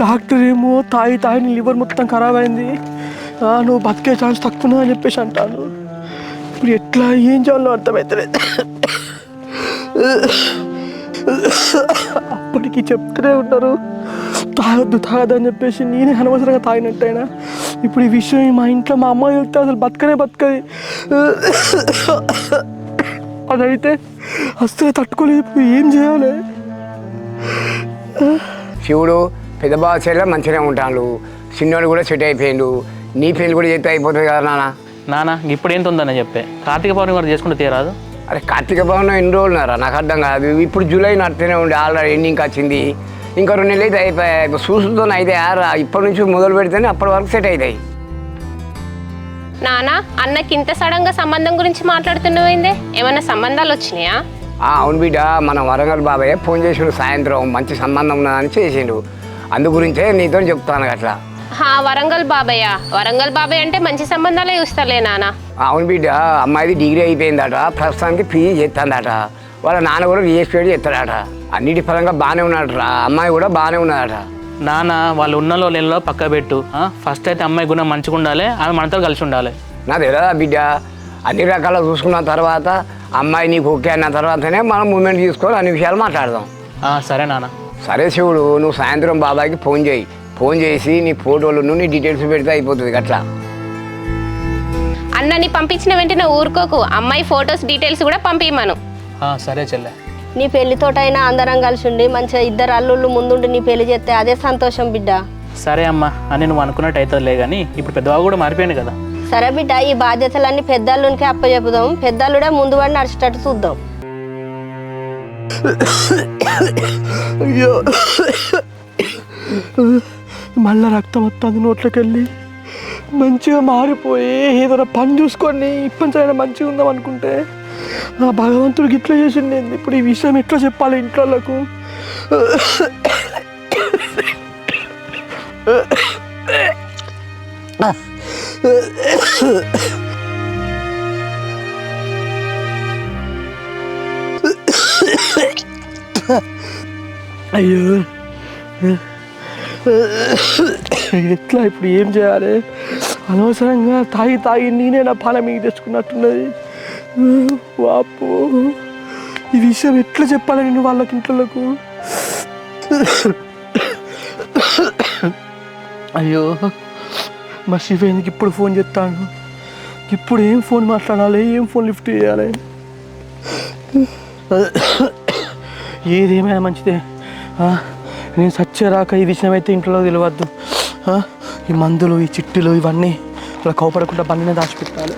Doctor ఏమో తాగి నీ లివర్ మొత్తం ఖరాబ్ అయింది, నువ్వు బతికే ఛాన్స్ తక్కువ అని చెప్పేసి అంటాను. ఇప్పుడు ఎట్లా ఏం చేయాలో అర్థమవుతలేదు. అప్పటికి చెప్తూనే ఉంటారు తాగద్దు అని చెప్పేసి, నేనే అనవసరంగా తాగినట్టయినా. ఇప్పుడు ఈ విషయం మా ఇంట్లో మా అమ్మ వెళ్తే అసలు బతకది. అదైతే అసలు తట్టుకోలేదు. ఇప్పుడు ఏం చేయాలి? శివుడు పెద్ద బావ చెల్లె మంచిగానే ఉంటాడు, చిన్నోడు కూడా సెట్ అయిపోయిండు. నీ పెళ్ళి కూడా చేస్తే అయిపోతుంది కదా నాన్న. ఇప్పుడు ఏంటి ఉందని చెప్పే కార్తీక పౌర్ణమి కూడా చేసుకుంటే తీరాదు? అరే కార్తీక పౌర్ణమి ఎన్ని రోజులు ఉన్నారా? నాకు అర్థం కాదు. ఇప్పుడు జూలై నడుతూనే ఉండే, ఆల్రెడీ ఎండింగ్ వచ్చింది. ఇంకా 2 నెలలు అయితే అయిపోయాయి. చూసుతో అయితే ఇప్పటి నుంచి మొదలు పెడితేనే అప్పటి వరకు సెట్ అవుతాయి. నానా, అన్నకి ఇంత సడన్గా సంబంధం గురించి మాట్లాడుతున్నావేందే? ఏమన్నా సంబంధాలు వచ్చినాయా? అవును బిడ్డ, మన వరంగల్ బాబాయ్ ఫోన్ చేసిండు సాయంత్రం, మంచి సంబంధం ఉన్నదని చేసిండు. అందు గురించే నీతో చెప్తాను అట్లా. వరంగల్ బాబాయ్ అంటే మంచి సంబంధాలే చూస్తాలే నాన్న. అవును బిడ్డ, అమ్మాయిది డిగ్రీ అయిపోయిందట, ప్రస్తుతానికి పీజీ చేస్తుందట. వాళ్ళ నాన్న కూడా రిజిస్ట్రేట్ చేస్తాడట. అన్నిటి పరంగా బాగానే ఉన్నాడట. అమ్మాయి కూడా బాగానే ఉన్నదట. నాన్న, వాళ్ళు ఉన్నలో లేనిలో పక్క పెట్టు. ఫస్ట్ అయితే అమ్మాయి గుణం మంచిగా ఉండాలి, ఆమె మనతో కలిసి ఉండాలి. నాకు తెలియదా బిడ్డ, అన్ని రకాల చూసుకున్న తర్వాత అమ్మాయి నీకు ఓకే అన్న తర్వాతనే మనం మూమెంట్ తీసుకొని అన్ని విషయాలు మాట్లాడదాం. సరే నాన్న. సరే శివుడు, నువ్వు సాయంత్రం బాబాయ్కి ఫోన్ చేసి నీ ఫోటోలు నీ డీటెయిల్స్ పెడితే అయిపోతుంది. అట్లా అన్నని పంపించిన వెంటనే ఊరుకోకు, అమ్మాయి ఫొటోస్ డీటెయిల్స్ కూడా పంపించమను. సరే చెల్లె. నీ పెళ్లితోటైనా అందరం కలిసి ఉండి మంచిగా ఇద్దరు అల్లుళ్ళు ముందుండి నీ పెళ్లి చేస్తే అదే సంతోషం బిడ్డ. సరే అమ్మా, అని నువ్వు అనుకున్నట్టు అవుతుందిలే, కానీ ఇప్పుడు పెద్దవాళ్ళు కూడా మారిపోయింది కదా. సరే బిడ్డ, ఈ బాధ్యతలన్నీ పెద్దల్లునికే అప్పచెప్పుదాం. పెద్దల్లుడే ముందు పడి నడిచేటట్టు చూద్దాం. అయ్యో, మళ్ళా రక్తం వస్తుంది నోట్లోకి వెళ్ళి. మంచిగా మారిపోయి ఏదైనా పని చూసుకొని ఇప్పటికైనా మంచిగా ఉందాం అనుకుంటే ఆ భగవంతుడికి ఇట్లా చేసింది. ఇప్పుడు ఈ విషయం ఎట్లా చెప్పాలి ఇంట్లోకు? అయ్యో, ఎట్లా ఇప్పుడు ఏం చేయాలి? అనవసరంగా తాగి నేనే నా పాల మీద తెచ్చుకున్నట్టున్నది. వాపు, ఈ విషయం ఎట్లా చెప్పాలి నేను వాళ్ళకి ఇంట్లోకు? అయ్యో, మా శివేంద్రకి ఇప్పుడు ఫోన్ చేస్తాను. ఇప్పుడు ఏం ఫోన్ మాట్లాడాలి, ఏం ఫోన్ లిఫ్ట్ చేయాలి? ఏదేమైనా మంచిదే, నేను సచ్చేరాక ఈ విషయం అయితే ఇంట్లో తెలియవద్దు. ఈ మందులు, ఈ చిట్టులు ఇవన్నీ అలా కోపడకుండా బండినే దాచిపెట్టాలి.